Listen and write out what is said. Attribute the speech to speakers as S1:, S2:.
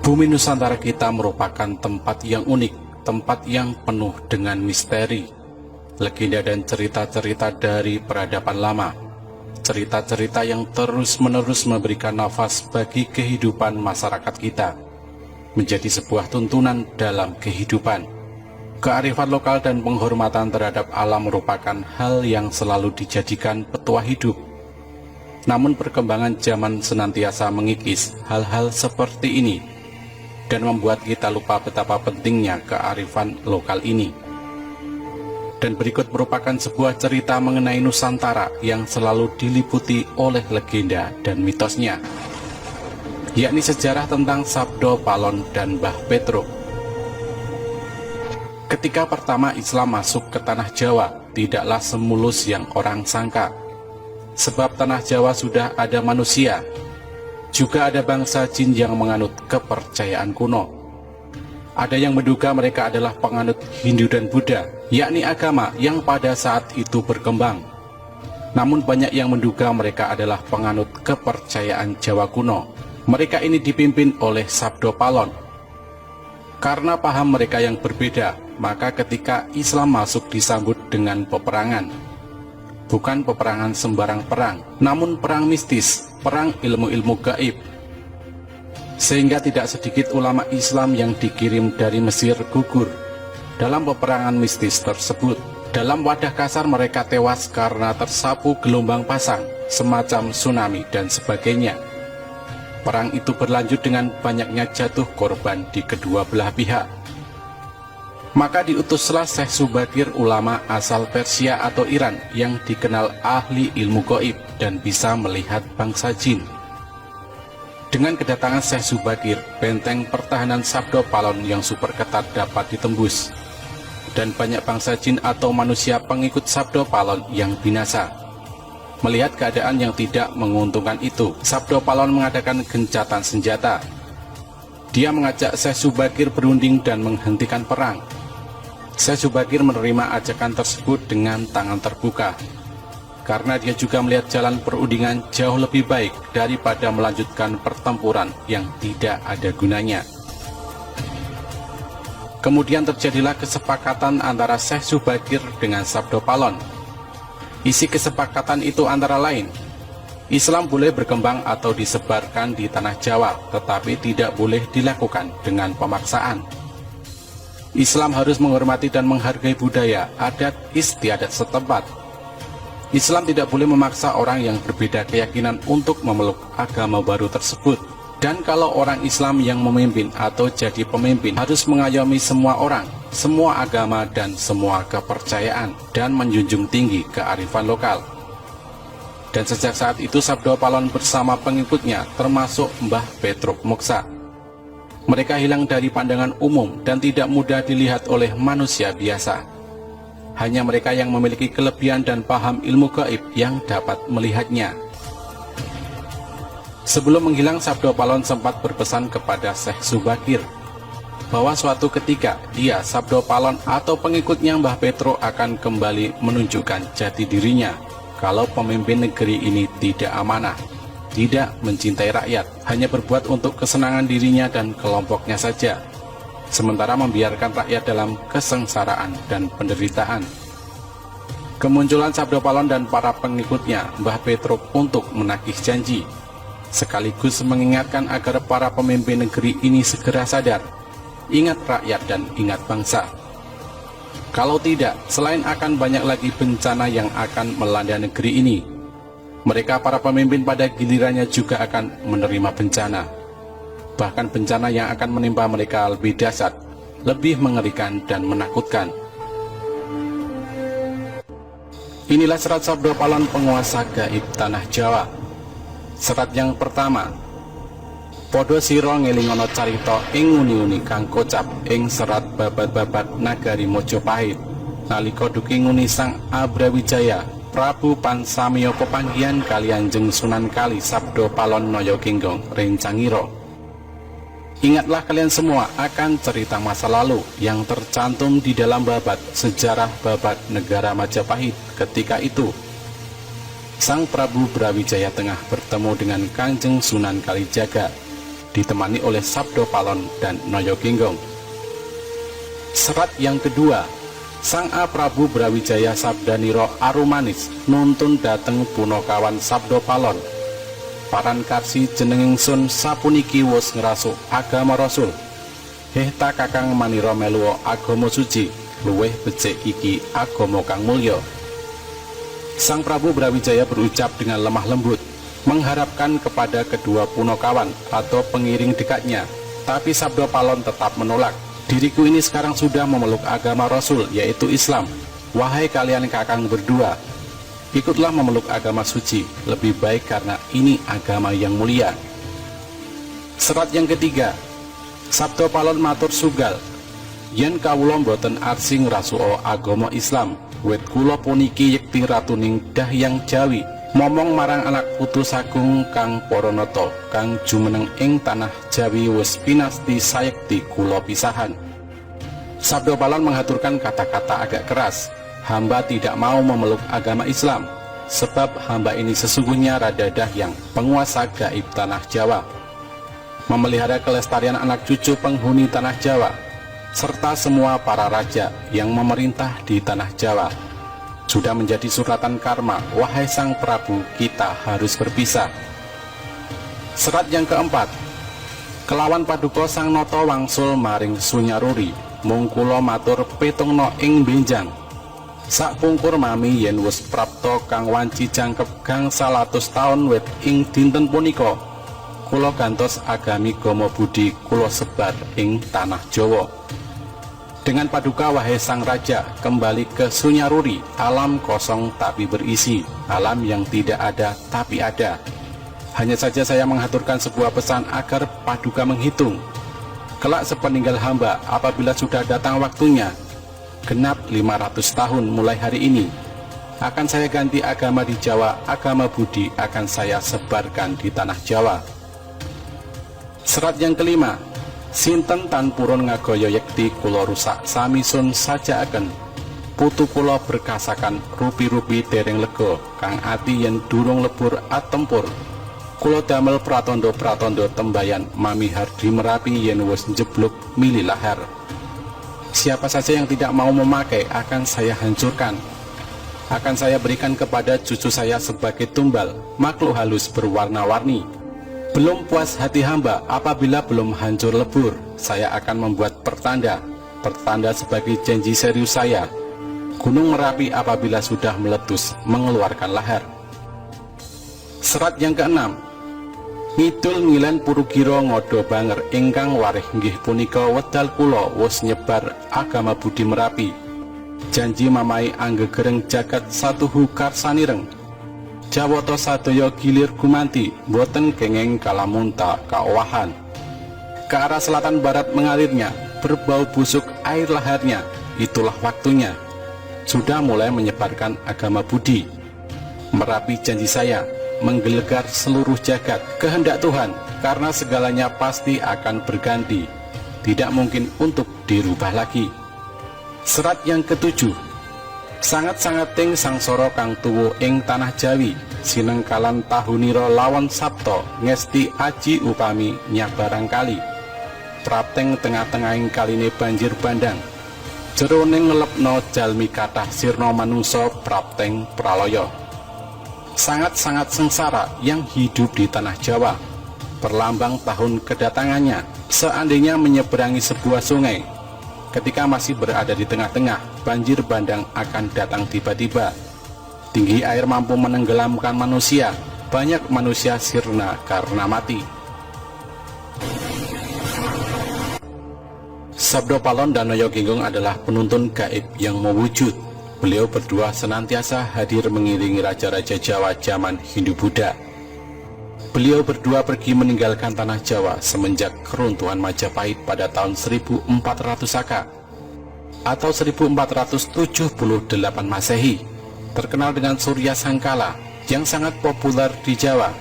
S1: Bumi Nusantara kita merupakan tempat yang unik, tempat yang penuh dengan misteri, legenda dan cerita-cerita dari peradaban lama. Cerita-cerita yang terus-menerus memberikan nafas bagi kehidupan masyarakat kita, menjadi sebuah tuntunan dalam kehidupan. Kearifan lokal dan penghormatan terhadap alam merupakan hal yang selalu dijadikan petua hidup. Namun perkembangan zaman senantiasa mengikis hal-hal seperti ini dan membuat kita lupa betapa pentingnya kearifan lokal ini. Dan berikut merupakan sebuah cerita mengenai Nusantara yang selalu diliputi oleh legenda dan mitosnya, yakni sejarah tentang Sabdo Palon dan Mbah Petruk. Ketika pertama Islam masuk ke tanah Jawa, tidaklah semulus yang orang sangka. Sebab tanah Jawa sudah ada manusia, juga ada bangsa jin yang menganut kepercayaan kuno. Ada yang menduga mereka adalah penganut Hindu dan Buddha, yakni agama yang pada saat itu berkembang. Namun banyak yang menduga mereka adalah penganut kepercayaan Jawa kuno. Mereka ini dipimpin oleh Sabdo Palon. Karena paham mereka yang berbeda, maka ketika Islam masuk disambut dengan peperangan. Bukan peperangan sembarang perang, namun perang mistis, perang ilmu-ilmu gaib. Sehingga tidak sedikit ulama Islam yang dikirim dari Mesir gugur dalam peperangan mistis tersebut. Dalam wadah kasar mereka tewas karena tersapu gelombang pasang, semacam tsunami dan sebagainya. Perang itu berlanjut dengan banyaknya jatuh korban di kedua belah pihak. Maka diutuslah Syekh Subakir, ulama asal Persia atau Iran yang dikenal ahli ilmu gaib dan bisa melihat bangsa jin. Dengan kedatangan Syekh Subakir, benteng pertahanan Sabdo Palon yang super ketat dapat ditembus, dan banyak bangsa jin atau manusia pengikut Sabdo Palon yang binasa. Melihat keadaan yang tidak menguntungkan itu, Sabdo Palon mengadakan gencatan senjata. Dia mengajak Syekh Subakir berunding dan menghentikan perang. Syekh Subakir menerima ajakan tersebut dengan tangan terbuka, karena dia juga melihat jalan perundingan jauh lebih baik daripada melanjutkan pertempuran yang tidak ada gunanya. Kemudian terjadilah kesepakatan antara Syekh Subakir dengan Sabdo Palon. Isi kesepakatan itu antara lain, Islam boleh berkembang atau disebarkan di tanah Jawa, tetapi tidak boleh dilakukan dengan pemaksaan. Islam harus menghormati dan menghargai budaya, adat istiadat setempat. Islam tidak boleh memaksa orang yang berbeda keyakinan untuk memeluk agama baru tersebut. Dan kalau orang Islam yang memimpin atau jadi pemimpin harus mengayomi semua orang, semua agama dan semua kepercayaan, dan menjunjung tinggi kearifan lokal. Dan sejak saat itu Sabdo Palon bersama pengikutnya termasuk Mbah Petruk Moksa. Mereka hilang dari pandangan umum dan tidak mudah dilihat oleh manusia biasa. Hanya mereka yang memiliki kelebihan dan paham ilmu gaib yang dapat melihatnya. Sebelum menghilang, Sabdo Palon sempat berpesan kepada Syekh Subakir bahwa suatu ketika dia, Sabdo Palon atau pengikutnya Mbah Petruk akan kembali menunjukkan jati dirinya kalau pemimpin negeri ini tidak amanah, tidak mencintai rakyat, hanya berbuat untuk kesenangan dirinya dan kelompoknya saja, sementara membiarkan rakyat dalam kesengsaraan dan penderitaan. Kemunculan Sabdo Palon dan para pengikutnya Mbah Petruk untuk menagih janji, sekaligus mengingatkan agar para pemimpin negeri ini segera sadar, ingat rakyat dan ingat bangsa. Kalau tidak, selain akan banyak lagi bencana yang akan melanda negeri ini, mereka para pemimpin pada gilirannya juga akan menerima bencana. Bahkan bencana yang akan menimpa mereka lebih dahsyat, lebih mengerikan dan menakutkan. Inilah serat Sabdo Palon, penguasa gaib tanah Jawa. Serat yang pertama. Podo siro ngelingono carita ing uni-uni kang kocap ing serat babat-babat nagari Mojopahit. Nalika duki nguni Sang Abrawijaya, Prabu Pansamiya pepanggihan kalian jeng Sunan Kali Sabdo Palon Noyo Genggong Rencangiro. Ingatlah kalian semua akan cerita masa lalu yang tercantum di dalam babat sejarah babat negara Majapahit. Ketika itu Sang Prabu Brawijaya tengah bertemu dengan Kangjeng Sunan Kalijaga. ditemani oleh Sabdo Palon dan Noyo Ginggong. Serat yang kedua, Sang A Prabu Brawijaya Sabdaniro Arumanis nuntun dateng Punokawan Sabdo Palon. Paran karsi jeneng ingsun sapuniki wus ngerasuk agama Rasul. Hehta kakang manira meluwo agama suci, luweh becik iki agama kang mulya. Sang Prabu Brawijaya berucap dengan lemah lembut, mengharapkan kepada kedua Punokawan atau pengiring dekatnya, tapi Sabdo Palon tetap menolak. Diriku ini sekarang sudah memeluk agama Rasul, yaitu Islam. Wahai kalian kakang berdua, ikutlah memeluk agama suci, lebih baik karena ini agama yang mulia. Serat yang ketiga, Sabdo Palon matur sugal, yen kawula boten arsi ngrasuka agama Islam, wit kula puniki yekti ratuning Dahyang Jawi, momong marang anak putu sagung kang Paranata kang jumeneng ing tanah Jawi wis pinasti sayekti kula pisahan. Sabdo Palon menghaturkan kata-kata agak keras, hamba tidak mau memeluk agama Islam, sebab hamba ini sesungguhnya Rada Dahyang, penguasa gaib tanah Jawa, memelihara kelestarian anak cucu penghuni tanah Jawa, serta semua para raja yang memerintah di tanah Jawa. Sudah menjadi suratan karma, wahai Sang Prabu, kita harus berpisah. Serat yang keempat, kelawan paduka Sang Nata wangsul maring Sunyaruri, mung kula matur petungna ing benjang. Sak pungkur mami yen wis prapta kang wanci jangkep gangsal atus taun wit ing dinten punika, kula gantos agami Gama Budi kula sebar ing tanah Jawa. Dengan paduka wahai Sang Raja, kembali ke Sunyaruri, alam kosong tapi berisi, alam yang tidak ada tapi ada. Hanya saja saya menghaturkan sebuah pesan agar paduka menghitung. Kelak sepeninggal hamba, apabila sudah datang waktunya, genap 500 tahun mulai hari ini, akan saya ganti agama di Jawa, agama Budi akan saya sebarkan di tanah Jawa. Serat yang kelima, sinten tan purun ngagaya yekti kula rusak samisun sajakaken, putu kula berkasakan rupi-rupi dereng lega, kang ati yen durung lebur atempur, kula damel pratandha-pratandha tembayan mami hardi Merapi yen wis njebluk mili lahar. Siapa saja yang tidak mau memakai akan saya hancurkan. Akan saya berikan kepada cucu saya sebagai tumbal, makhluk halus berwarna-warni. Belum puas hati hamba apabila belum hancur lebur, saya akan membuat pertanda sebagai janji serius saya. Gunung Merapi apabila sudah meletus mengeluarkan lahar. Serat yang keenam, ngidul ngilen Purugiro ngodo banger ingkang warih nggih punika wedal kula wis nyebar agama Budi Merapi. Janji mamai anggegereng jagat satuhu karsanireng, Jawata sadaya gilir gumanti, boten kenging kalamunta kaowahan. Ke arah selatan barat mengalirnya, berbau busuk air laharnya, itulah waktunya. Sudah mulai menyebarkan agama Budi. Merapi janji saya, menggelegar seluruh jagat, kehendak Tuhan, karena segalanya pasti akan berganti, tidak mungkin untuk dirubah lagi. Serat yang ketujuh, sangat-sangat ting sangsara kang tuwu ing tanah Jawi, sinengkalan tahunira lawan Sabto, ngesti aji upami nyabarang kali, prapteng tengah-tengahing kaline banjir bandang, jeroning ngelepno jalmi kathah sirna manungsa prapteng pralaya. Sangat-sangat sengsara yang hidup di tanah Jawa, perlambang tahun kedatangannya, seandainya menyeberangi sebuah sungai. Ketika masih berada di tengah-tengah, banjir bandang akan datang tiba-tiba. Tinggi air mampu menenggelamkan manusia, banyak manusia sirna karena mati. Sabdo Palon dan Noyo Ginggong adalah penuntun gaib yang mewujud. Beliau berdua senantiasa hadir mengiringi raja-raja Jawa zaman Hindu-Buddha. Beliau berdua pergi meninggalkan tanah Jawa semenjak keruntuhan Majapahit pada tahun 1400 Saka atau 1478 Masehi, terkenal dengan Surya Sangkala yang sangat populer di Jawa.